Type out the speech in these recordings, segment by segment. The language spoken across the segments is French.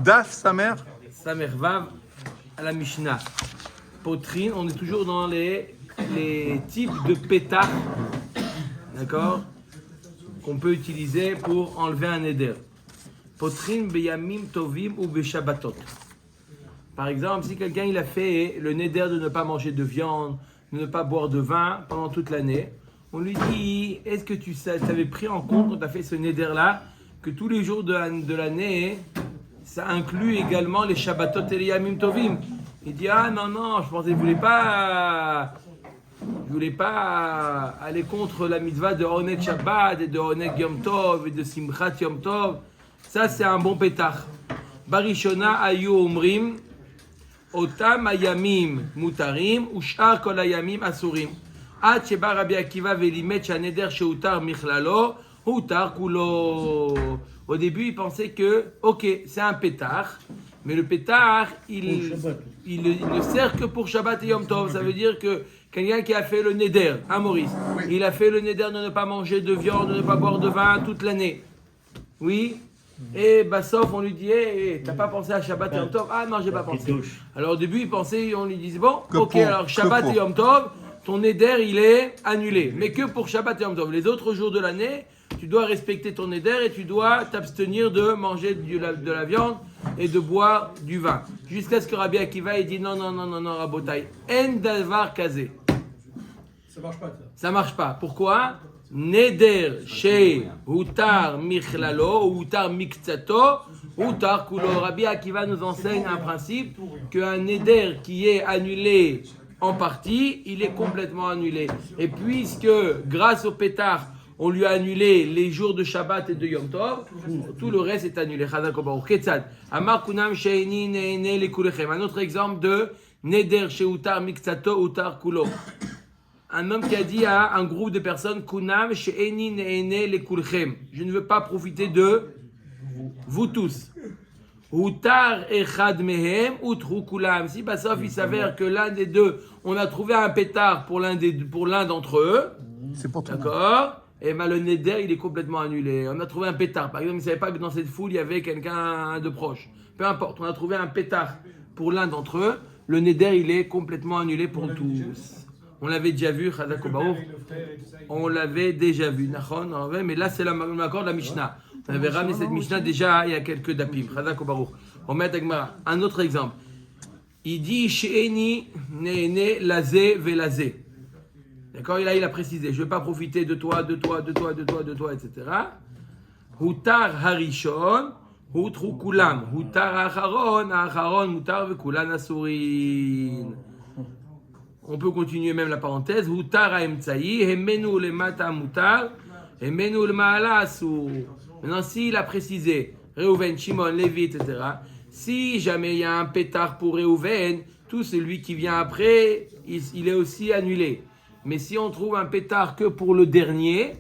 Daf, sa mère. Samer Vav à la Mishnah. Potrine, on est toujours dans les types de pétard, d'accord, qu'on peut utiliser pour enlever un éder. Potrine beyamim tovim ou beshabbatot. Par exemple, si quelqu'un il a fait le néder de ne pas manger de viande, de ne pas boire de vin pendant toute l'année, on lui dit, est-ce que tu avais pris en compte quand tu as fait ce néder-là, que tous les jours de l'année, ça inclut également les Shabbatot et les Yamim Tovim. Il dit, ah non, je pensais, je voulais pas aller contre la mitzvah de Oneg Shabbat et de Oneg Yom Tov et de Simchat Yom Tov. Ça, c'est un bon pétard. Barishona ayu omrim, otam ayamim mutarim, ushar kol ayamim asurim. Ad sheba Rabbi Akiva velimet shaneder sheutar michlalo, utar kulo. Au début, il pensait que, ok, c'est un pétard, mais le pétard, il ne sert que pour Shabbat et Yom Tov. Ça veut dire que quelqu'un qui a fait le néder, hein Maurice, il a fait le néder de ne pas manger de viande, de ne pas boire de vin toute l'année. Oui. Et sauf on lui dit, t'as pas pensé à Shabbat et Yom Tov? Ah non, j'ai pas pensé. Alors au début, il pensait, on lui disait, bon, ok, alors Shabbat et Yom Tov, ton néder, il est annulé. Mais que pour Shabbat et Yom Tov. Les autres jours de l'année, tu dois respecter ton néder et tu dois t'abstenir de manger de la viande et de boire du vin. Jusqu'à ce que Rabbi Akiva ait dit non, Rabotai. En davar kazé. Ça marche pas, ça. Ça marche pas. Pourquoi? Neder chez Hutar Michlalo ou Hutar Miktsato, Hutar Kulo. Rabbi Akiva nous enseigne un principe qu'un neder qui est annulé en partie, il est complètement annulé. Et puisque, grâce au pétard, on lui a annulé les jours de Shabbat et de Yom Tov, tout le reste est annulé. Un autre exemple de Neder chez Utar Miksato Utar Kulo. Un homme qui a dit à un groupe de personnes, Kunam she'eni ne'ene lekulchem. Je ne veux pas profiter de vous tous. Utar echad mehem utru kulam. Si sauf il s'avère que l'un des deux, on a trouvé un pétard pour l'un d'entre eux. C'est pour tout. D'accord. Et le néder, il est complètement annulé. On a trouvé un pétard. Par exemple, il ne savait pas que dans cette foule, il y avait quelqu'un de proche. Peu importe, on a trouvé un pétard pour l'un d'entre eux. Le néder, il est complètement annulé pour tous. On l'avait déjà vu, Chazak Obaour. On l'avait déjà vu. Mais là, c'est l'accord de la Mishnah. On avait ramené cette Mishnah déjà il y a quelques dapim. Chazak Obaour. On met un autre exemple. Il dit She'eni ne'ene lazé velazé. D'accord, et là il a précisé, je ne veux pas profiter de toi, etc. Hutar harishon, hutru kulam, hutar acharon, mutar vekulan asurin. On peut continuer même la parenthèse. Hutar haemtsayi, hemenu le mata mutar, hemenu le maala asur. Maintenant, s'il a précisé, Reuven, Shimon, Lévi, etc. Si jamais il y a un pétard pour Reuven, tout celui qui vient après, il est aussi annulé. Mais si on trouve un pétard que pour le dernier,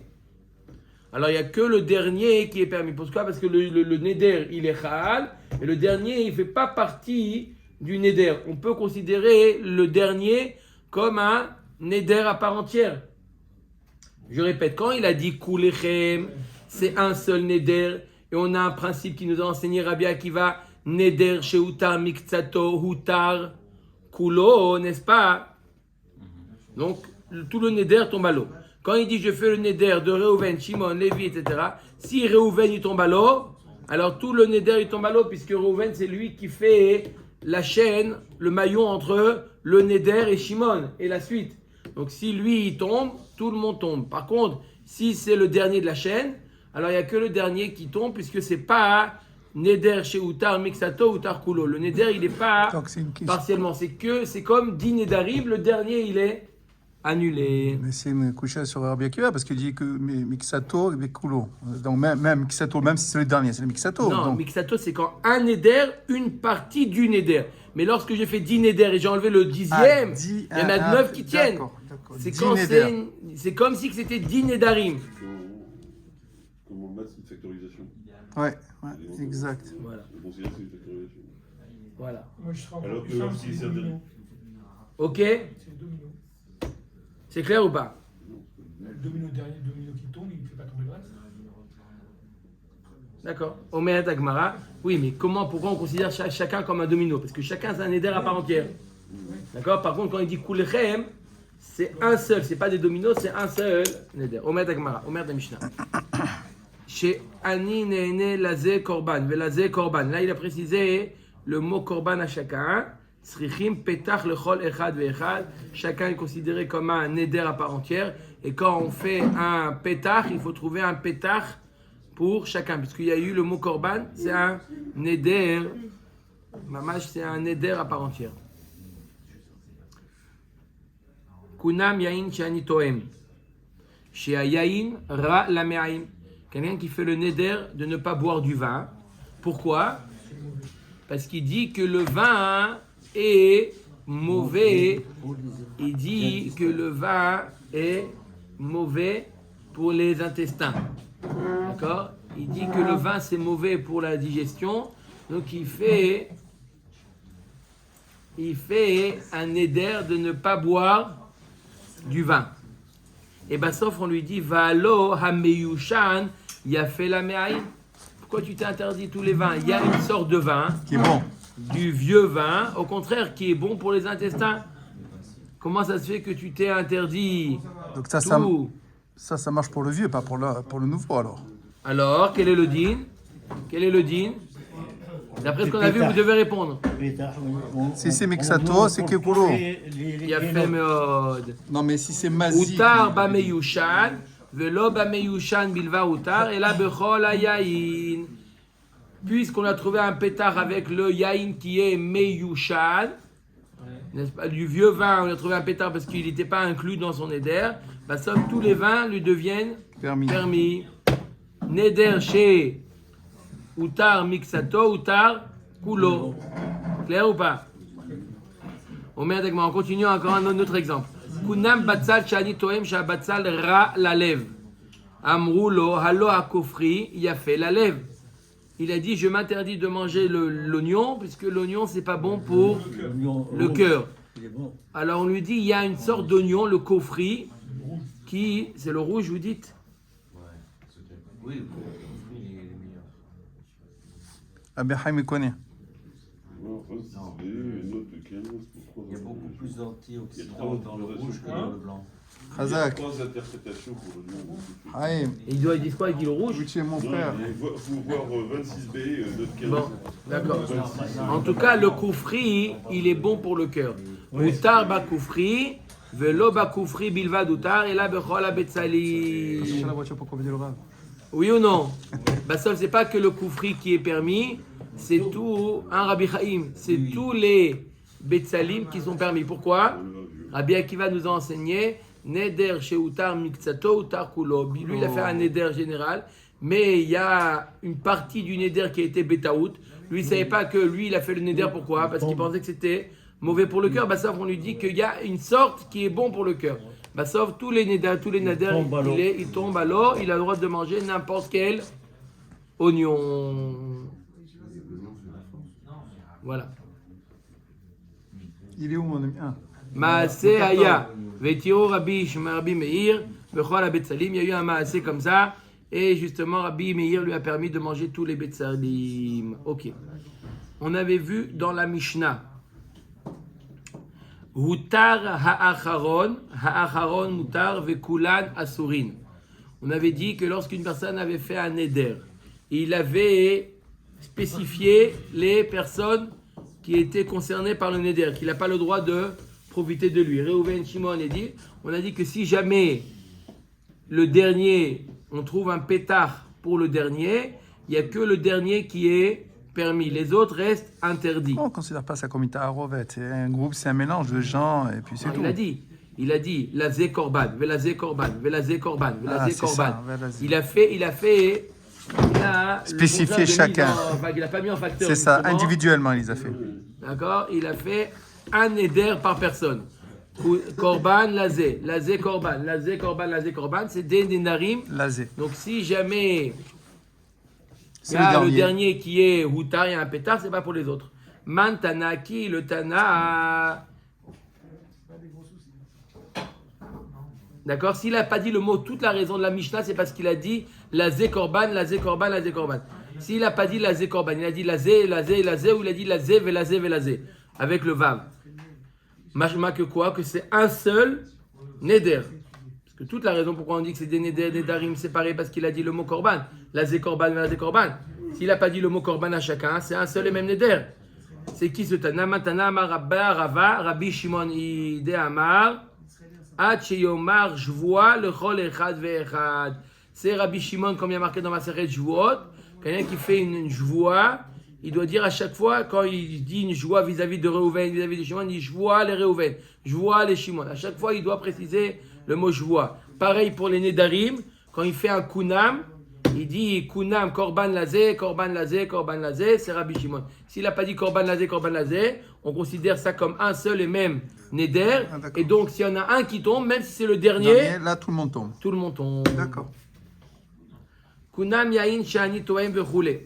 alors il n'y a que le dernier qui est permis. Pourquoi? Parce que le néder, il est chal, et le dernier, il ne fait pas partie du néder. On peut considérer le dernier comme un néder à part entière. Je répète, quand il a dit kulechem, c'est un seul néder, et on a un principe qui nous a enseigné Rabbi Akiva, néder chez Utar Miktsato, Utar Kulo, n'est-ce pas? Donc, tout le néder tombe à l'eau. Quand il dit je fais le néder de Reuven, Shimon, Lévi, etc., si Reuven il tombe à l'eau, alors tout le néder il tombe à l'eau, puisque Reuven c'est lui qui fait la chaîne, le maillon entre le néder et Shimon, et la suite. Donc si lui il tombe, tout le monde tombe. Par contre, si c'est le dernier de la chaîne, alors il n'y a que le dernier qui tombe, puisque c'est pas néder chez Utar Miksato, Utar Kulo. Le néder il n'est pas partiellement, c'est comme 10 nédarim, le dernier il est annulé. Mais c'est une couche sur Rabbi Akiva parce qu'il dit que Mixato et Kulo. Donc même Mixato, même si c'est le dernier, c'est le Mixato. Non, donc. Mixato c'est quand un néder, une partie du néder. Mais lorsque j'ai fait 10 néder et j'ai enlevé le 10e, il y en a 9 qui tiennent. D'accord. C'est comme si c'était 10 nédarim. Comment mettre une factorisation. Ouais, exact. Voilà. On considère que c'est une factorisation. Voilà. Moi, je serais encore Alors plus que simple, si c'est c'est le un domino. Ok. C'est le domino. C'est clair ou pas? Le domino dernier, le domino qui tombe, il ne fait pas tomber le reste. D'accord. Omer Agmara. Oui, mais pourquoi on considère chacun comme un domino? Parce que chacun c'est un éder à part entière. D'accord. Par contre, quand il dit Kulechem, c'est un seul, c'est pas des dominos, c'est un seul éder. Omer Agmara, Omer de Mishnah. Chez Ani Nene Lazé Korban, Velazé Korban. Là, il a précisé le mot Korban à chacun. Srichim Petach Lechol Echad Ve'echad. Chacun est considéré comme un neder à part entière. Et quand on fait un Petach, il faut trouver un Petach pour chacun. Puisqu'il y a eu le mot Korban, c'est un neder. Mamash, c'est un neder à part entière. Kunam Yain Shani Toem. Chez Yain Ra Lameaim. Quelqu'un qui fait le neder de ne pas boire du vin. Pourquoi? Parce qu'il dit que le vin est mauvais. Il dit que le vin est mauvais pour les intestins. D'accord? Il dit que le vin c'est mauvais pour la digestion. Donc il fait un neder de ne pas boire du vin. Et bien sauf on lui dit Valo hameyushan yafé la me'aïm. Pourquoi tu t'es interdit tous les vins? Il y a une sorte de vin Qui est bon. du vieux vin, au contraire, qui est bon pour les intestins. Comment ça se fait que tu t'es interdit Donc ça marche pour le vieux, pas pour le nouveau alors. Alors, quel est le din? Quel est le din? D'après ce qu'on a vu, vous devez répondre. Si c'est Mixato, c'est Kekulo. Yafé meod. Non mais si c'est Mazi. Utar ba meyushan, velo ba meyushan bilva utar, et là bechol yain. Puisqu'on a trouvé un pétard avec le yain qui est meyushan, n'est-ce pas, du vieux vin, on a trouvé un pétard parce qu'il n'était pas inclus dans son éder, bah, sauf tous les vins lui deviennent permis. Neder chez Utar Mixato, Utar Kulo. Clair ou pas? On continue encore un autre exemple. Kunam batzal shani toem sha batzal ra la lève. Amroulo halo akofri yafé la lève. Il a dit je m'interdis de manger l'oignon puisque l'oignon c'est pas bon pour le cœur. Alors on lui dit il y a une sorte d'oignon, le kofri, qui c'est le rouge, vous dites? Oui, le fruit il est meilleur. Abraham il connaît. Non, enfin, c'est une autre de Kianos. Il y a beaucoup plus d'antioxydants dans le rouge que dans le blanc. Il y a Razak. 3 interprétations pour le nom. Haïm. Et il dit quoi? Il dit le rouge? Oui, tu es mon Non, frère. il faut voir 26b, d'autres Kianos. Bon, d'accord. En tout cas, le koufri, il est bon pour le cœur. Utar ba koufri, velo ba koufri bilvad utar, et là bechol abetzali. Cherche la voiture pour convider le rave. Oui ou non? Bah ça, c'est pas que le koufri qui est permis, c'est tout, un Rabbi Chaim, c'est tous les betzalim qui sont permis. Pourquoi? Rabbi Akiva nous a enseigné neder chez utar mikzato utar kulo. Lui, il a fait un neder général, mais il y a une partie du neder qui a été betaout. Lui, il savait pas que lui, il a fait le neder. Pourquoi? Parce qu'il pensait que c'était mauvais pour le cœur. Bah ça, on lui dit qu'il y a une sorte qui est bon pour le cœur. Bah sauf tous les neder, il tombe à l'eau, il a le droit de manger n'importe quel oignon. Voilà. Il est où mon ami? Maase Aya, Vetiro Rabbi Meir, Bechol Abetsalim, il y a eu un Maase comme ça, et justement Rabbi Meir lui a permis de manger tous les Betsalim. Ok. On avait vu dans la Mishnah, Hutar ha'acharon mutar vekulan asurin. On avait dit que lorsqu'une personne avait fait un éder, il avait spécifié les personnes qui étaient concernées par le neder, qu'il n'a pas le droit de profiter de lui. Reuven, Shimon et dit, on a dit que si jamais le dernier, on trouve un pétard pour le dernier, il n'y a que le dernier qui est permis. Les autres restent interdits. On ne considère pas ça comme une taharovet. C'est un groupe, c'est un mélange de gens et puis c'est Non, tout. il a dit, la zé korban, vela zé korban, vela zé korban, vela zé c'est korban. ça, vela zé. Il a Spécifié chacun. Il n'a pas mis en facteur. C'est ça, justement. individuellement, il les a fait. D'accord? Il a fait un éder par personne. Korban, lazé, lazé, korban, lazé, korban, lazé, korban, c'est des dénarim. Lazé. Donc si jamais il C'est y a le le dernier. dernier qui est Houtar, il y a un pétard, c'est pas pour les autres. Man Tanaki, le Tana. D'accord? S'il n'a pas dit le mot, toute la raison de la Mishnah, c'est parce qu'il a dit la Zé Korban, la Zé Korban, la Zé Korban. S'il n'a pas dit la zé korban, il a dit la zé, ou il a dit la zé, velazé, avec le vav. Machma que quoi? Que c'est un seul neder. Parce que toute la raison pourquoi on dit que c'est des neder, des darim séparés, parce qu'il a dit le mot korban. La zé korban, velazé korban. S'il n'a pas dit le mot korban à chacun, c'est un seul et même neder. C'est qui ce Tana? Matana Amar Rabba Rava, Rabbi Shimon Ide Amar, Ad Sheyomar Jvoa, le Chol Echad Ve'echad. C'est Rabbi Shimon, comme il y a marqué dans ma série Jvoot. Quelqu'un qui fait une joie, il doit dire à chaque fois, quand il dit une joie vis-à-vis de Reuven, vis-à-vis de Shimon, il dit joie les Reuven, joie les Shimon. À chaque fois, il doit préciser le mot joie. Pareil pour les Nedarim, quand il fait un kunam, il dit kunam, korban lazé, c'est Rabbi Shimon. S'il n'a pas dit korban lazé, on considère ça comme un seul et même neder. Et donc, s'il y en a un qui tombe, même si c'est le dernier, Là, tout le monde tombe. tout le monde tombe. D'accord. Kunam yain shani toem vechoule.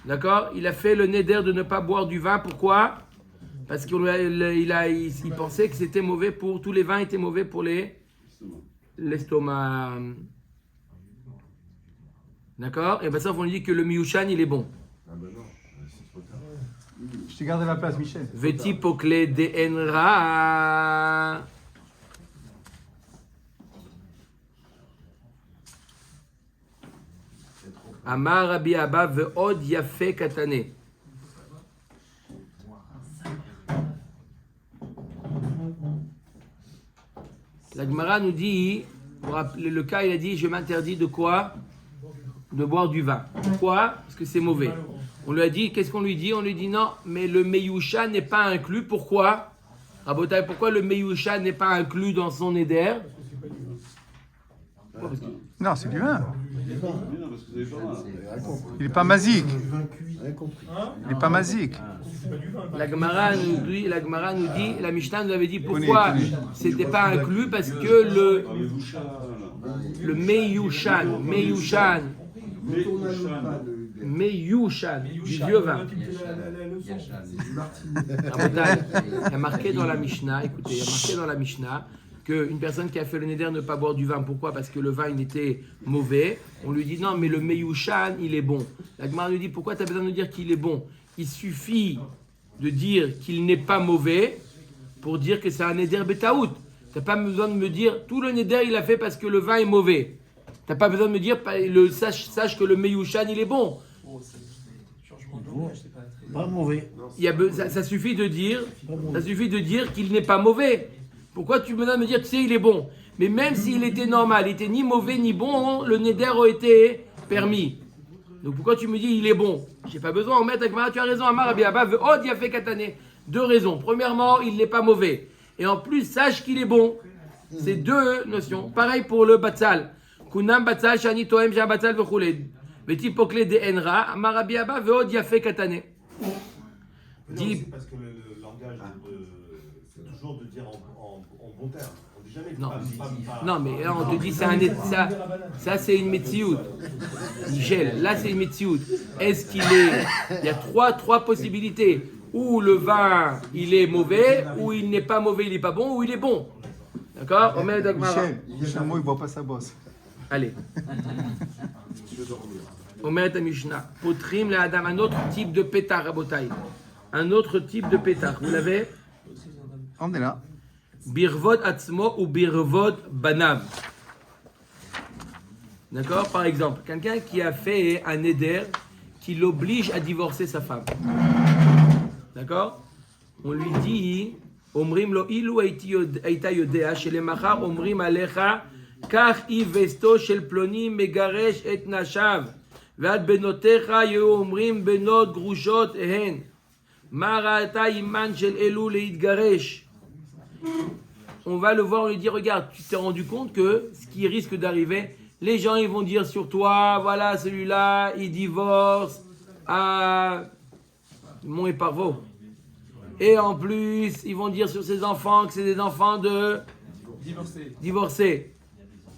D'accord? Il a fait le neder de ne pas boire du vin. Pourquoi? Parce qu'il pensait que c'était mauvais pour tous les vins étaient mauvais pour l'estomac. D'accord? Et bien ça, on lui dit que le miushan il est bon. Je t'ai gardé la place, Michel. Veti pokle de enra. Amar Rabbi Abba ve'od yafe katane. La Gemara nous dit, pour rappeler le cas, il a dit, je m'interdis de quoi? De boire du vin. Pourquoi? Parce que c'est mauvais. On lui a dit, qu'est-ce qu'on lui dit? On lui dit non, mais le meyusha n'est pas inclus. Pourquoi? Rabotai, pourquoi le meyusha n'est pas inclus dans son éder? Non, c'est du vin. Mais non, parce que c'est pas mal. Il n'est pas masique. Il n'est pas masique. La Gemara nous dit, la Mishnah nous avait dit pourquoi c'était pas inclus, parce que le meyushan, du vieux vin. Il y a marqué dans la Mishnah, écoutez, il y a marqué dans la Mishnah qu'une personne qui a fait le neder ne pas boire du vin, pourquoi? Parce que le vin il était mauvais. On lui dit non, mais le meyushan il est bon. La Gemara nous dit pourquoi tu as besoin de dire qu'il est bon? Il suffit de dire qu'il n'est pas mauvais pour dire que c'est un neder betaout. Tu n'as pas besoin de me dire tout le neder il a fait parce que le vin est mauvais. Tu n'as pas besoin de me dire sache que le meyushan il est bon. Pas mauvais. Ça suffit de dire qu'il n'est pas mauvais. Pourquoi tu me donnes de me dire, tu sais, il est bon? Mais même s'il était normal, il était ni mauvais ni bon, le neder aurait été permis. Donc pourquoi tu me dis, il est bon? J'ai pas besoin, on met avec tu as raison, Amar Rabbi Abba, ve'od yafe katane. Deux raisons. Premièrement, il n'est pas mauvais. Et en plus, sache qu'il est bon. C'est deux notions. Pareil pour le batzal. Kunam batzal, shani toem, ja batzal vechule. Veti pokle de enra, Amar Rabbi Abba, ve'od yafe katane. Parce que le langage, c'est toujours de dire en bon terme. On dit jamais Non. pas. Non, mais là, on te dit, ça c'est une métiout. Michel, là, c'est une métiout. Est-ce qu'il est... Il y a trois possibilités. Ou le vin, il est mauvais, ou il n'est pas mauvais, il n'est pas bon, ou il est bon. D'accord? On met Michel, moi, il ne voit pas sa bosse. Allez. On met à Mishnah. Potrim le Adam, un autre type de pétard, Rabotai. Un autre type de pétard. Vous l'avez? On est là. Birvot atzmo ou birvot banav. D'accord? Par exemple, quelqu'un qui a fait un éder qui l'oblige à divorcer sa femme. D'accord? On lui dit, Omrim lo ilu aita yodea, shel machar omrim alecha, kach i vesto shel ploni megaresh et nashav, ve'ad benotecha yehu omrim benot grushot ehen, ma ra'ata iman shel elu leitgaresh. On va le voir, on lui dit, regarde, tu t'es rendu compte que ce qui risque d'arriver, les gens ils vont dire sur toi, voilà celui-là, il divorce à Mont et Parvaux. Et en plus, ils vont dire sur ses enfants que c'est des enfants de divorcés.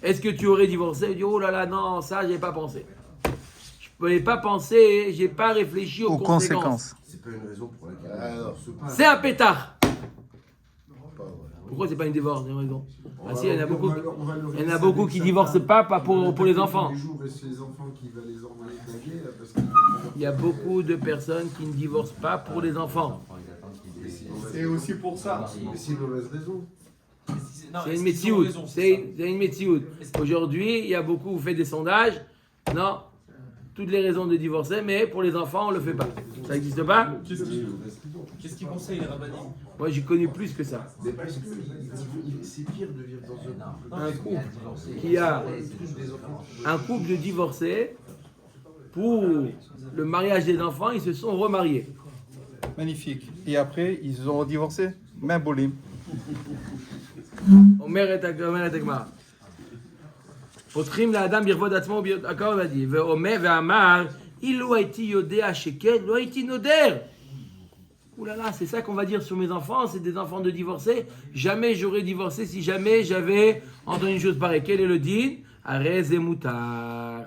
Est-ce que tu aurais divorcé? Il dit, oh là là, non, ça, j'ai pas pensé. Je ne pouvais pas penser, j'ai pas réfléchi aux conséquences. C'est pas une raison pour laquelle. C'est un pétard. Pourquoi c'est pas une divorce? Vous avez raison. Ah si, il y en a beaucoup qui divorcent pas pour les enfants. Il y a beaucoup de personnes qui ne divorcent pas pour les enfants. C'est aussi pour ça. Mais c'est une mauvaise raison. C'est une métiout. C'est une métiout. Aujourd'hui, il y a beaucoup, vous faites des sondages. Non, toutes les raisons de divorcer, mais pour les enfants, on ne le fait pas. Ça n'existe pas? Qu'est-ce qu'il conseille les rabbinim? Moi, j'ai connu plus que ça. Mais parce que c'est pire de vivre dans Un couple qui a un couple de divorcés, pour le mariage des enfants, ils se sont remariés. Magnifique. Et après, ils ont divorcé. Même bolim. Omer et Agmara. פותחים לאדם בכבוד עצמו, הכל מדהים, ואומר ואמר, אילו הייתי יודע שכן, לא הייתי נודר. Oulala, c'est ça qu'on va dire sur mes enfants, c'est des enfants de divorcés. Jamais j'aurais divorcé si jamais j'avais entendu une chose pareille. Quel est le din? Arez et moutar.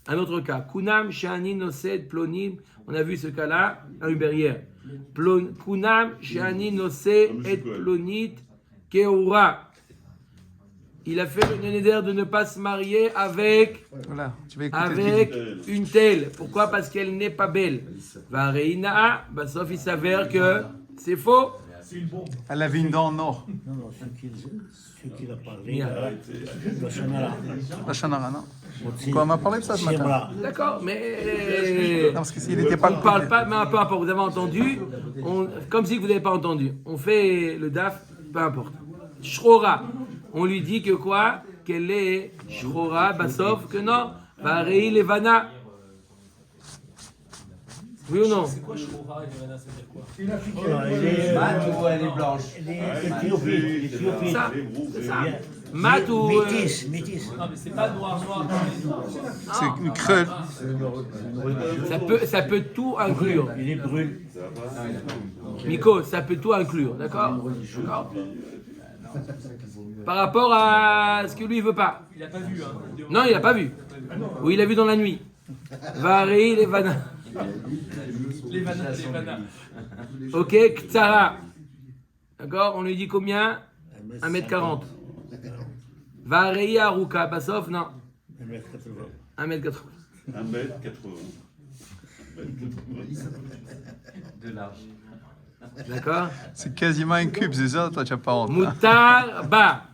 Un autre cas, Kunam, Shani, Nosed, Plonim. On a vu ce cas-là, un Uber hier. Kunam, Shani, Nosed, et Plonit, Keoura. Il a fait le néder de ne pas se marier avec une telle. Pourquoi? Parce qu'elle n'est pas belle. Vareina, sauf il s'avère que c'est faux. Elle avait une dent en or. Non, ce qu'il a parlé, La chanara, non? Quoi, on m'a parlé de ça ce matin. D'accord, mais Non, parce que s'il n'était pas... on ne parle pas, mais peu importe, vous avez entendu, comme si vous n'avez pas entendu. On fait le daf, peu importe. Shrora, on lui dit que quoi? Qu'elle est Shrora, sauf que non, Varei Levana. Oui ou non? C'est quoi Shroura et Levana, ça veut dire quoi? Elle est blanche. Ça, c'est ça. Mat ou... métis. Non, mais c'est pas noir. C'est une creuse. Ça peut tout inclure. Il est brûle. Miko, ça peut tout inclure, d'accord? D'accord. Par rapport à ce que lui il veut pas. Il a pas vu, hein. Non, il a pas vu. Oui, il a vu dans la nuit. Varei Levana. Levana. Ok, Ktara. D'accord, on lui dit combien? 1m40. Varei Aruka, Bassof, non. 1m80. 1m80. De large. D'accord? C'est quasiment un cube, c'est ça? Toi, tu n'as pas honte. Moutar Ba.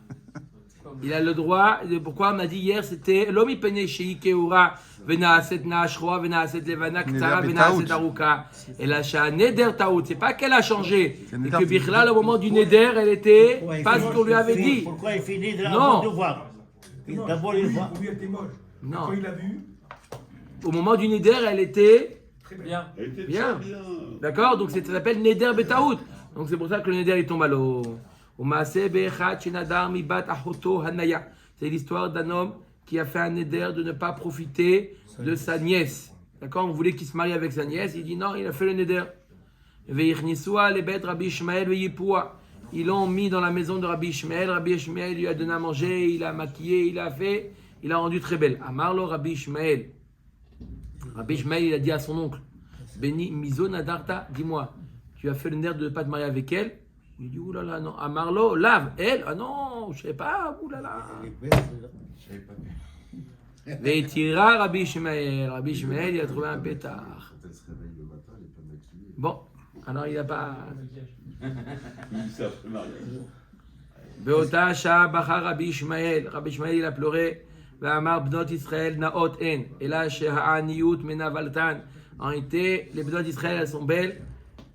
Il a le droit. Pourquoi on m'a dit hier, c'était Lomi Pene Shei Keura, Venaaset Naashroa, Venaaset Levana, Ktara, Venaaset Aruka. Et la Sha Neder Taout. C'est pas qu'elle a changé. C'est que Bichlal, au moment du Neder, elle était pas ce qu'on lui avait dit. Pourquoi il finit de Non. voir? D'abord, il voit. Oui, elle était moche. Non. Quand il l'a vu, Au moment du Neder, elle était très bien. Elle était bien. très bien. D'accord? Donc ça s'appelle Neder Betaout. Donc c'est pour ça que le Neder il tombe à l'eau. C'est l'histoire d'un homme qui a fait un Neder de ne pas profiter de sa nièce. D'accord? On voulait qu'il se marie avec sa nièce. Il dit non, il a fait le Neder. Ils l'ont mis dans la maison de Rabbi Ishmael. Rabbi Ishmael lui a donné à manger, il a maquillé, il a rendu très belle. Amarlo Rabbi Ishmael. Rabbi Ishmael, il a dit à son oncle, Béni Mizo Nadarta, dis-moi, tu as fait le nerf de ne pas te marier avec elle? Il dit, oulala, non. Amarlo, lave, elle? Ah non, je ne sais pas, oulala. Veitira Rabbi Ishmael. Rabbi Ishmael, il a trouvé un pétard. Bon, alors il n'a pas... Il s'est après mariage. Beota Shah Bacha Rabbi Ishmael. Rabbi Ishmael, il a pleuré. Ve'amar Bnot Israël Naot En. Et là, Sheha'aniyut Menavaltan. En réalité, les Bnot Israël, elles sont belles.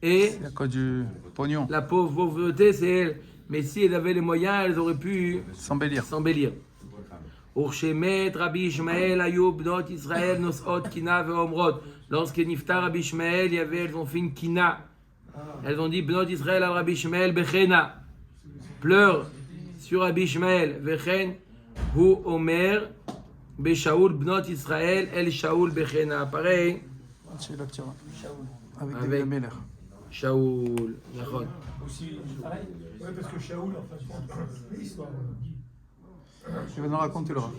Et C'est à cause du pognon. la pauvreté, c'est elle. Mais si elles avaient les moyens, elles auraient pu s'embellir. Urshemet Rabbi Ishmael Ayub Bnot Israël Nosot Kina Ve'omrot. Lorsque Niftar Rabbi Ishmael, elles ont fait une kina. Elles ont dit Bnot Israël à Rabbi Ishmael Bechena. Pleure sur Rabbi Ishmael. Vechen Hu Omer Beshaoul Bnot Israël El Shaoul Bechena. Pareil. Avec Avec- des Meller. Shaoul. D'accord. Aussi, pareil. Ouais, parce que Shaoul, en fait, l'histoire dit. Je vais nous raconter le Rav.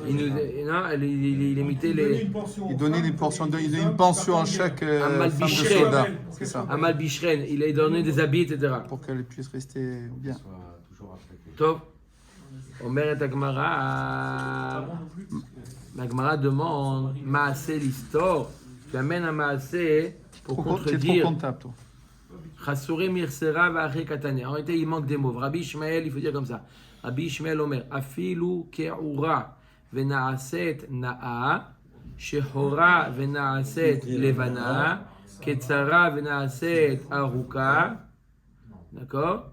Il imitait les. Il donnait une pension à chaque femme de Malbichren. soldat. C'est ça. Amal Bichren, il a donné des habits, etc. Pour qu'elle puisse rester bien. Top. Omer et Agmara. L'Agmara demande Maaseh l'histoire. Tu amènes un Maaseh pour Tu es trop contredire. comptable, toi. Chassuré mirsera v'achre katane. En réalité, il manque des mots. Rabbi Ishmael, il faut dire comme ça. Rabbi Ishmael Omer, afilu ke'ura v'na'aset na'a, shehora v'na'aset levana, ketzara v'na'aset aruka. D'accord?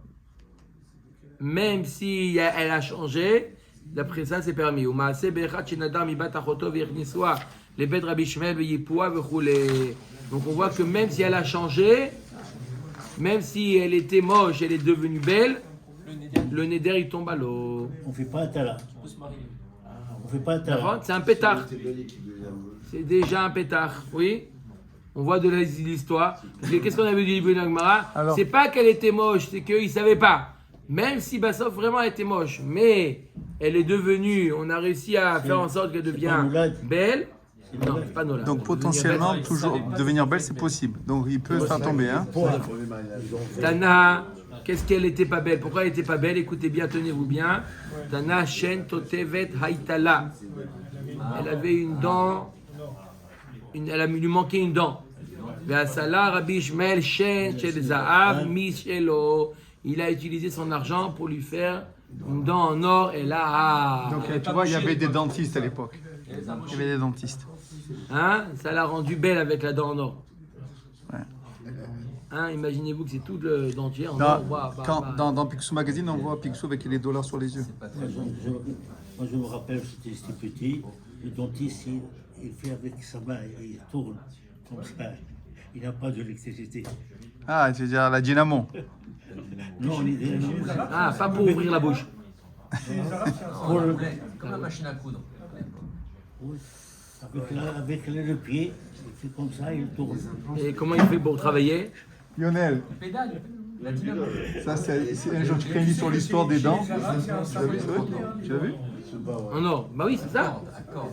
Même si elle a changé, d'après ça, c'est permis. Ou ma'aseh be'echat shenadar mibat achoto v'yechniswa, les bêtes Rabbi Ishmael v'yipoua v'choulé. Donc on voit que même si elle a changé, même si elle était moche, elle est devenue belle, le neder il tombe à l'eau. On ne fait pas un tala. On peut se marier. On ne fait pas un tala. C'est un pétard. C'est déjà un pétard, oui. On voit de l'histoire. Parce que qu'est-ce qu'on avait dit Ibn Agmara? Alors- C'est pas qu'elle était moche, c'est qu'ils ne savaient pas. Même si Bassof vraiment elle était moche, mais elle est devenue, on a réussi à faire en sorte qu'elle pas devient Noulad. belle. Non, c'est pas Nola. Donc potentiellement, toujours devenir belle, c'est possible. Donc il peut faire tomber. Hein. Tana, qu'est-ce qu'elle était pas belle? Pourquoi elle était pas belle? Écoutez bien, tenez-vous bien. Tana Shen Totevet Haïtala. Elle avait une dent, lui manquait une dent. Ve'asala Rabbi Ishmael Shen Shel Zahav Mishelo. Il a utilisé son argent pour lui faire une dent en or et là, Donc tu vois, il y avait des dentistes à l'époque. Il y avait des dentistes. hein, ça l'a rendue belle avec la dent en or. Ouais. Hein, imaginez-vous que c'est tout le dentier en Dans, or. dans Picsou Magazine, on voit Picsou avec les dollars sur les yeux. Moi, je me rappelle, j'étais petit, le dentiste, il fait avec sa main, il tourne comme ça. Il n'a pas d'électricité. Ah, tu veux dire la dynamo. Non, l'idée, non. Ah, pas pour ouvrir la bouche. Comme la machine à coudre. Oui. Avec le pied, il fait comme ça, il tourne. Et comment il fait pour travailler? Lionel, Pédale, la dynamo. ça c'est un jour tu écris sur l'histoire des dents. Tu l'as vu, c'est vrai? Tu l'as vu? En or. Bah oui, c'est ça. D'accord.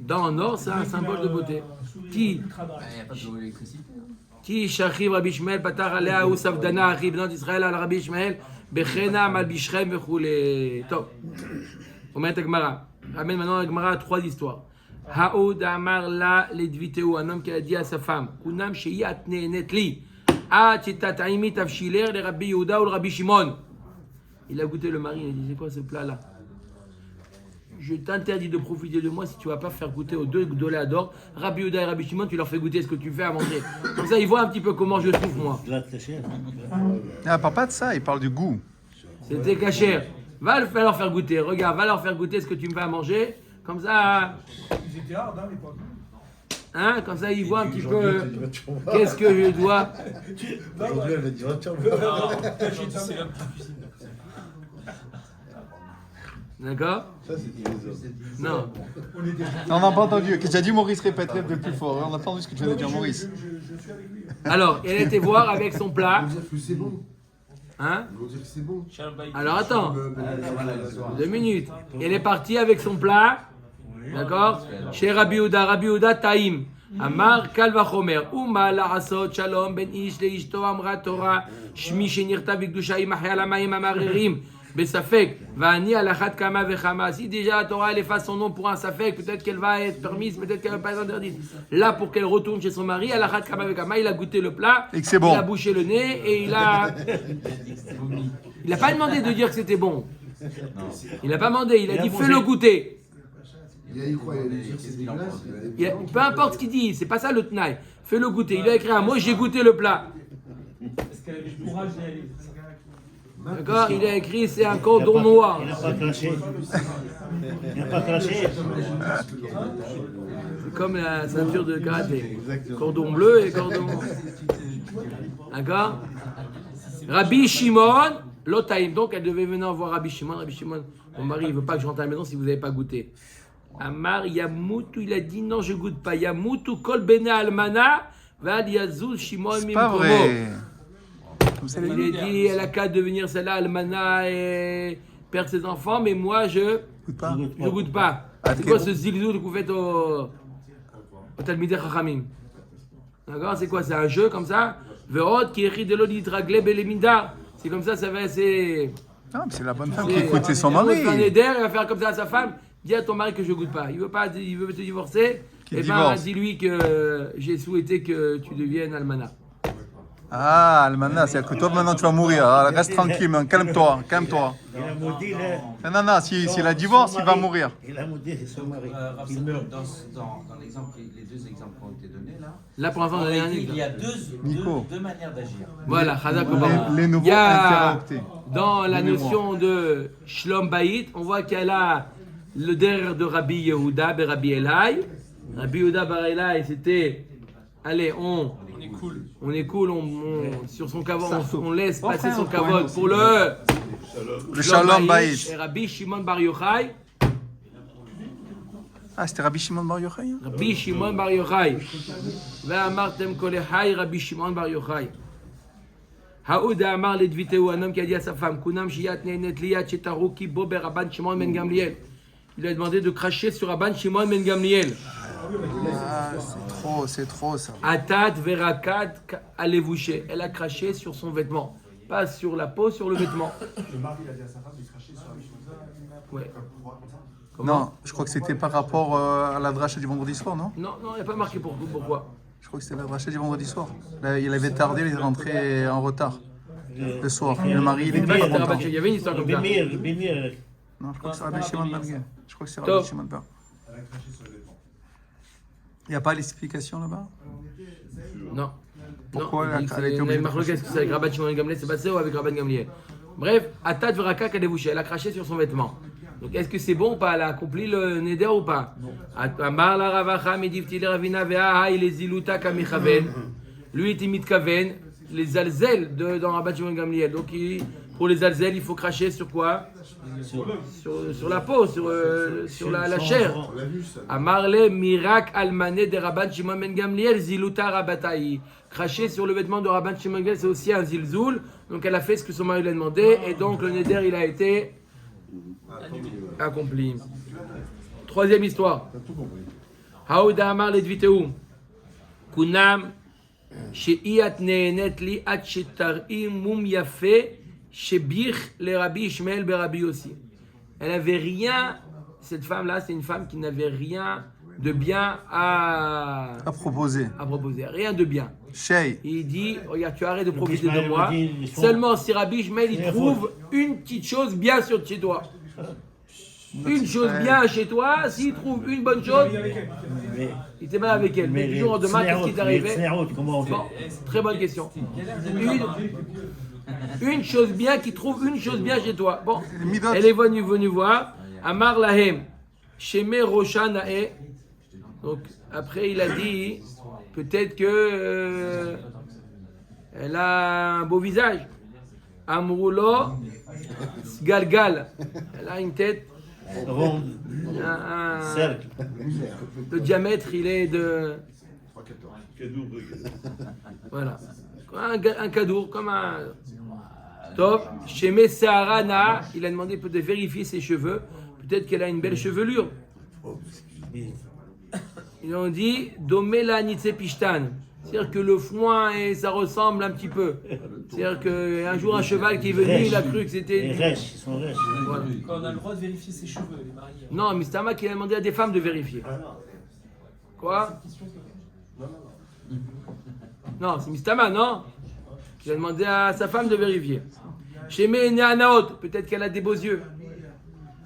Dent en or, c'est un symbole de beauté. Qui Il n'y a pas d'électricité. Qui Shachib Rabbi Ishmael Patar Alea ou Savdana Achib Bnot Israël al Rabbi Ishmael Bechena Mal Bishrem Bechoulé. Top. On met Agmara. Ramène maintenant Agmara à 3 histoires. Haoud Amar La Ledviteu, un homme qui a dit à sa femme, Kunam Sheyat Netli, Ah Titaimi Tavshiler, le Rabbi Yehuda ou le Rabbi Shimon. Il a goûté le mari, il a dit, c'est quoi ce plat-là? Je t'interdis de profiter de moi si tu vas pas faire goûter aux deux doléadors, Rabbi Yehuda et Rabbi Shimon, tu leur fais goûter ce que tu fais à manger. Comme ça, ils voient un petit peu comment je souffre, moi. Là, c'est cher. Ah, parle pas de ça, il parle du goût. C'était cachère. Va leur faire goûter. Regarde, va leur faire goûter ce que tu me fais à manger. Comme ça. Ils étaient hard, hein, l'époque. Hein, comme ça, ils voient un petit peu qu'est-ce que je dois. Aujourd'hui, elle va dire, tiens, C'est l'homme qui cuisine. D'accord? ça c'était les hommes. Non. On n'a pas entendu. Qu'est-ce que tu as dit, Maurice? Répète de plus fort. On n'a pas entendu ce que tu viens de dire, Maurice. Alors, elle était voir avec son plat. Ils vont dire que c'est bon. Hein? Ils vont dire que c'est bon. Alors, attends. 2 minutes. Elle est partie avec son plat. D'accord? Chez Rabbi Yehuda Taïm. Amar Kalvachomer. Uma la'asot shalom ben ish leishto amra Torah. Shmi shenirta v'kdusha imachya lamayim amaririm. Besafek, Vani alachat kama vechama. Si déjà la Torah elle efface son nom pour un safek, peut-être qu'elle va être permise, peut-être qu'elle va pas être interdite. Là, pour qu'elle retourne chez son mari, alachat kama vechama, il a goûté le plat, Et que c'est bon. il a bouché le nez et il a pas demandé de dire que c'était bon. Il a pas demandé, il a dit fais-le goûter. Il a dit quoi? Il a dit que c'est dégueulasse. Peu importe ce qu'il dit, c'est pas ça le tnaï. Fais-le goûter. Il a écrit un mot, j'ai goûté le plat. Est-ce qu'elle avait du courage d'y aller? D'accord? Il a écrit c'est un cordon noir. Il n'a pas craché. Il n'a pas craché. C'est comme la ceinture de karaté. Cordon bleu et cordon. D'accord? Rabbi Shimon, l'otaïm. Donc elle devait venir voir Rabbi Shimon. Rabbi Shimon, mon mari, il ne veut pas que je rentre à la maison si vous n'avez pas goûté. Amar Yamutu, il a dit non, je ne goûte pas. Yamutu kol bene almana, val yazuz Shimon C'est pas mimkomo. vrai. Vous savez, Il a dit, elle a qu'à devenir celle-là, almana, et perdre ses enfants, mais moi je Écoute pas. ne goûte pas. Ah, C'est t'es quoi bon. ce zilzoul que vous faites au Talmidei Chachamim? D'accord? C'est quoi? C'est un jeu comme ça? Ve'od ki echid elo litragle belemida. C'est comme ça va, c'est... Ah, mais c'est la bonne femme qui écoutait son mari. Il va faire un éder, il va faire comme ça à sa femme. Dis à ton mari que je goûte pas. Il veut te divorcer. Qu'il Eh ben, divorce. dis-lui que j'ai souhaité que tu deviennes almana. Ah, Almana, c'est que toi maintenant tu vas mourir. Ah, reste tranquille, man. Calme-toi, calme-toi. Il a maudit le- Non, si la divorce, son il va mari. mourir. Il a maudit son mari. Rav Il Sadok, meurt. dans l'exemple, les deux exemples qui ont été donnés là, Là, pour l'instant, on en a rien réalité, dit. il y a Nico. deux manières d'agir. Voilà, Chazak Obarak. Les nouveaux Il y a, interruptés. dans la Les mémoires. notion de Shlom Bayit, on voit qu'il y a là le der de Rabbi Yehuda et Rabbi Elai. Rabbi Yehuda bar Elai, c'était, allez, on est cool, sur son kavod, on laisse passer son kavod pour le Shalom Bayit. Et Rabbi Shimon bar Yochai, Ah, c'était Rabbi Shimon Bar Yochai, hein? Rabbi Shimon bar Yochai. Ve'amartem kolechai, Rabbi Shimon bar Yochai. Haouda Amar Ledviteu, un homme qui a dit à sa femme, Kunam Shiyat Neinet Liyat Shetaru Ki Bo Rabban Shimon Ben Gamliel. Il lui a demandé de cracher sur Rabban Shimon Ben Gamliel. Ah, c'est trop ça. Atat Verakat Alevouché. Elle a craché sur son vêtement. Pas sur la peau, sur le vêtement. Le mari il a dit à sa femme de cracher sur la chose. Ouais. Non, je crois que c'était par rapport à la dracha du vendredi soir, non? Non, il n'y a pas marqué pourquoi. Je crois que c'était la dracha du vendredi soir. Là, il avait tardé, il est rentré en retard le soir. Le mari, il était pas C'était content. Rabban Shimon. Il y avait une histoire comme ça. Bémir, Non, je crois que c'est Rabbi Shimon Bar Yochai. Je crois que c'est Top. Rabbi Shimon Bar. Il n'y a pas l'explication là-bas? Non. Pourquoi Non, elle il dit que a été c'est- obligée de Marloquet, est-ce que c'est avec Rabban Shimon Ben Gamliel, c'est passé ou avec Rabban Gamliel? Bref, Atat Verakat Alevouché. Elle a craché sur son vêtement. Donc est-ce que c'est bon ou pas? Elle a accompli le neder ou pas? Amar la Ravacha Medivti le Ravina Ve'aha il est ziluta kamichaven. Lui était mitkaven. Les alzel dans Rabban Shimon Ben Gamliel. Donc pour les alzel, il faut cracher sur quoi? Sur la peau, sur la chair. On l'a vu ça. Amarle mirak almané de Rabban Shimon Ben Gamliel ziluta rabatai. Cracher sur le vêtement de Rabban Shimon Ben Gamliel, c'est aussi un zilzoul. Donc elle a fait ce que son mari lui a demandé et donc le neder il a été accompli. Troisième histoire. Haouda Amar Ledviteu. Kunam she'iyat neenet li at shetar'i mum yafe shebich le Rabbi Ishmael be Rabbi Yossi. Elle n'avait rien, cette femme-là, c'est une femme qui n'avait rien de bien à proposer. Rien de bien. Shay. Et il dit, regarde, tu arrêtes de profiter de Ishmael moi. dit, ils sont- Seulement si Rabbi Ishmael, il C'est trouve une petite chose bien sur chez toi. Une chose bien chez toi, s'il trouve une bonne chose, Mais, il était mal avec elle. Mais du jour au lendemain, qu'est-ce qui est arrivé? Comment on fait? Bon, très bonne question. Une chose bien qui trouve une chose bien chez toi. Bon, Midot. elle est venue voir. Amar Lahem, Sheme Roshanae. Donc après il a dit, peut-être que elle a un beau visage. Amroulo, Galgal. Elle a une tête. Rond, cercle. Le diamètre il est de. Cadeau, Voilà. Un cadeau, comme un. Top. Chez Messarana, il a demandé de vérifier ses cheveux. Peut-être qu'elle a une belle chevelure. Ils ont dit Domela Nitse Pishtan. C'est-à-dire que le foin, et ça ressemble un petit peu. C'est-à-dire qu'un jour, un cheval qui est venu, il a cru que Les c'était. rêches, ils sont rêches. Voilà. Quand on a le droit de vérifier ses cheveux, les mariés. Non, Mistama qui a demandé à des femmes de vérifier. Quoi? Non, c'est Mistama, non? Qui a demandé à sa femme de vérifier. Chez Neanaot, peut-être qu'elle a des beaux yeux.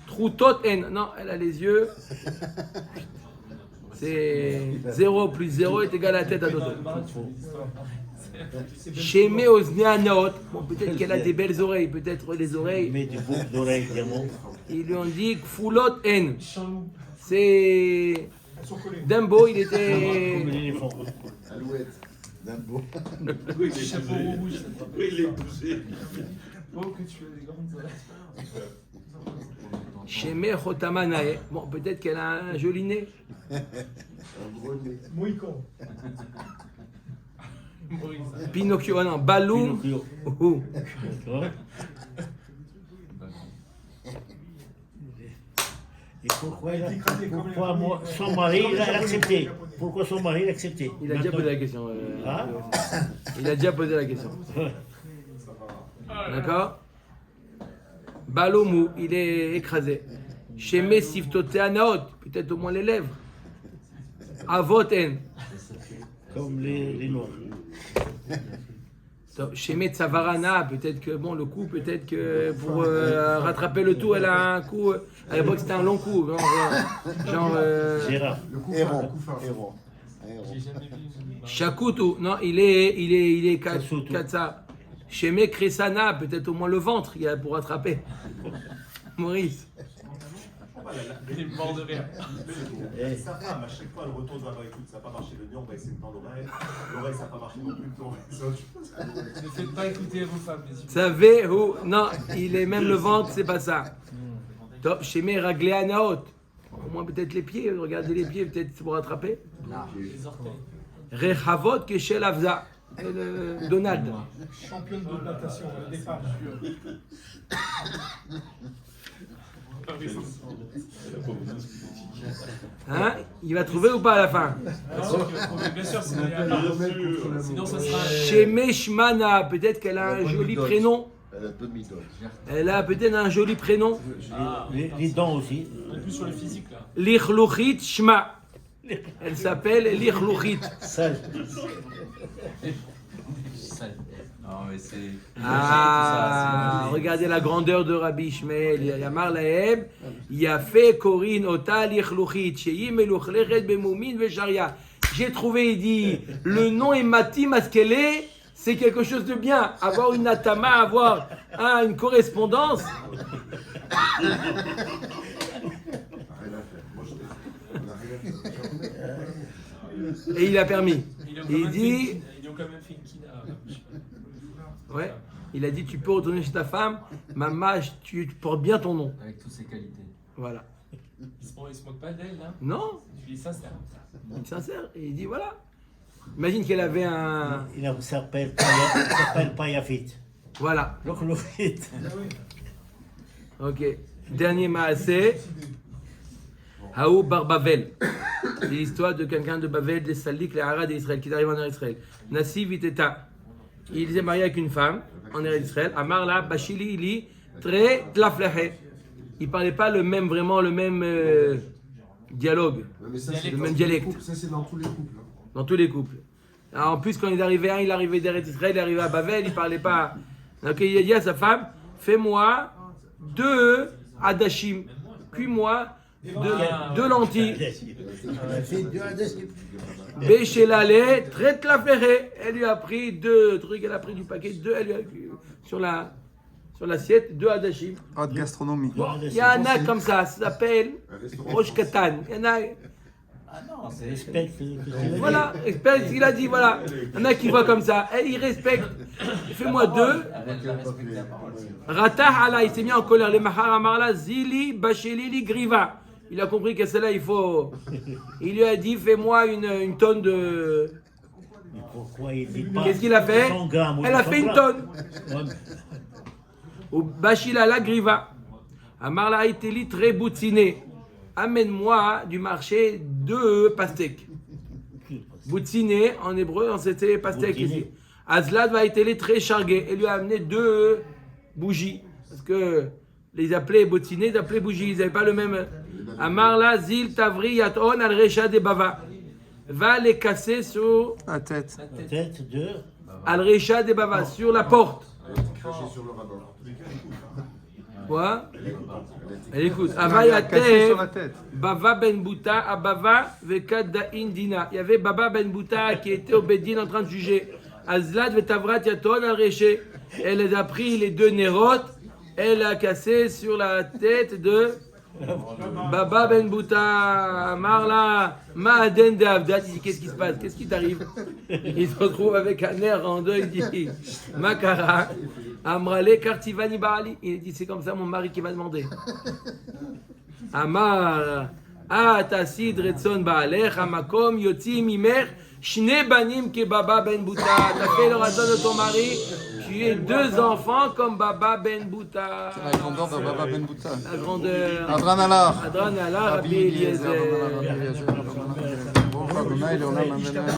Troutot en, non, elle a les yeux. C'est 0 plus 0 est égal à la tête à Dodo. Chez Neanaot, bon, peut-être qu'elle a des belles oreilles, peut-être les oreilles. Mais du boucle d'oreille, diamant. Ils lui ont dit Foulot en. C'est. Dumbo, il Comme était. l'éléphant. Alouette. Dumbo. Oui, il est Chapeau poussé. rouge. Oui, il est poussé. Oh, que tu as des grandes oreilles. Sheme Chotamanae. Bon, peut-être qu'elle a un joli nez. Un gros nez. Mohican. Pinocchio, ah non, Balou. Pinocchio. Ouh. Tu vois? Et pourquoi son mari l'a accepté? Pourquoi son mari l'a accepté? Il a déjà posé la question. Ah. Il a déjà posé la question. D'accord. Balomou, il est écrasé. Shemé siftote anaot, peut-être au moins les lèvres. Avoten. Comme les noirs. Shemé tsavarana, peut-être que bon, le coup, peut-être que pour rattraper le tout, elle a un coup. À l'époque, c'était un long coup. Genre. Gérard. Héron. J'ai jamais vu une Shakutu, non, il est Katsutu. Katsa. Shemé Kresana, peut-être au moins le ventre il y a pour attraper. Maurice. Il est mort de rire. Sa femme, à chaque fois, elle retourne là-bas, écoute, ça n'a pas marché le nez, on va essayer de tendre l'oreille. L'oreille, ça n'a pas marché non plus, on va essayer autre chose. Ne faites pas écouter vos femmes, les yeux. Savez où? Non, il est même le ventre, c'est pas ça. Top, Shemé Raglea Naot. Au moins peut-être les pieds, regardez les pieds, peut-être c'est pour attraper. Les orteils. Rechavot Keshel Avza. Donald. Championne de natation, le départ. Hein? Il va trouver ou pas à la fin? Bien sûr qu'il va trouver, bien sûr, sinon il y a pas. Sinon ça sera. Shemé Shmana, peut-être qu'elle a un joli prénom. Elle a peu de midot. Elle a peut-être un joli prénom. Les dents aussi. On est plus sur le physique là. Lichluchit Shma. Elle s'appelle Lichluchit. Sale. Non, mais c'est. Ah, regardez la grandeur de Rabbi Ishmael. Yamar Lahem, Yafé Korin Ota Lichluchit, Sheim Eluchlechet Bemoumin Vesharia. J'ai trouvé, il dit, le nom est matim à ce qu'elle est, c'est quelque chose de bien. Avoir une atama, avoir une correspondance. Et il a permis. Il dit. Ils ont quand même fait une kina. Ouais. Il a dit tu peux retourner chez ta femme, maman, tu portes bien ton nom. Avec toutes ses qualités. Voilà. Ils se moquent pas d'elle là. Non, Je suis sincère. il est sincère. Et il dit voilà. Imagine qu'elle avait un. Il s'appelle pas Yafit. Voilà. L'Ochlofit. Ok. Dernier maasé. Haou Bar Bavel. C'est l'histoire de quelqu'un de Bavel, des Salik, les Arad d'Israël, qui arrive en Israël. Nassi Viteta. Il s'est marié avec une femme en Israël. Amarla Bashili Ili très tlaflehe. Il ne parlait pas vraiment le même dialogue, Mais ça, le même dialecte. Ça, c'est dans tous les couples. Hein. Dans tous les couples. Alors, en plus, quand il est arrivé il est arrivé d'Eretz Israël, il est arrivé à Bavel, il ne parlait pas. Donc il a dit à sa femme, fais-moi 2 adashim, cuis-moi 2 lentilles. Béchelale, traite la ferrée. Elle lui a pris 2 trucs, elle a pris du paquet, 2, elle lui a sur l'assiette, 2 adashim. Haute gastronomie. Il y en a comme ça s'appelle Rosh Katan. Il y en a. Ah non, c'est. Respecte. Voilà, respecte ce qu'il a dit, voilà. Il y en a qui voient comme ça. Et il respecte. Fais-moi 2. Avec la respecter la parole. Ratah Allah, il s'est mis en colère. Les Mahar Amarla, Zili, Bachelili, Griva. Il a compris que celle-là, il faut. Il lui a dit, fais-moi une tonne de. Mais pourquoi il dit pas Qu'est-ce qu'il a fait? 100 grammes, Elle a 100 fait une grammes. tonne. Ou Bachila la Griva. Amarla Iteli, très boutiné. Amène-moi du marché 2 pastèques. Boutiné, en hébreu, c'était pastèque Boutiné. ici. Azlad va être très chargué. Elle lui a amené 2 bougies. Parce que les appelaient boutiné, ils appelaient bougies. Ils n'avaient pas le même. Amarla zil tavri yaton al recha de bava. Va les casser sur La tête. Tête de. al recha de bava, sur la porte. Craché sur le rabbin. Quoi? Elle écoute. Il a cassé Avayate sur la tête. Bava ben Bouta, Abava vekada indina. Il y avait Baba ben Bouta qui était au Bedin en train de juger. Azlad vetavrat yaton al reché. Elle a pris les 2 nérotes. Elle a cassé sur la tête de Baba ben Bouta. Marla Maaden de Avdat. Il dit qu'est-ce qui se passe? Qu'est-ce qui t'arrive? Il se retrouve avec un air en deuil. Il dit Makara. Amrale Kartivani Baali. Il dit c'est comme ça mon mari qui m'a demandé. Amar תעשי רצון בעלך, המקום יוציא ממך שני בנים כבaba ben Bouta. T'as fait le raison de ton mari, tu es deux enfants comme Baba ben Bouta. La grandeur de Baba Ben Bouta. La grandeur. Adran Allah. Adran Allah, Rabbi Rabbi Eliezer. Eliezer. Rabbi Eliezer. Bon, Adonai, Leolam, Amen.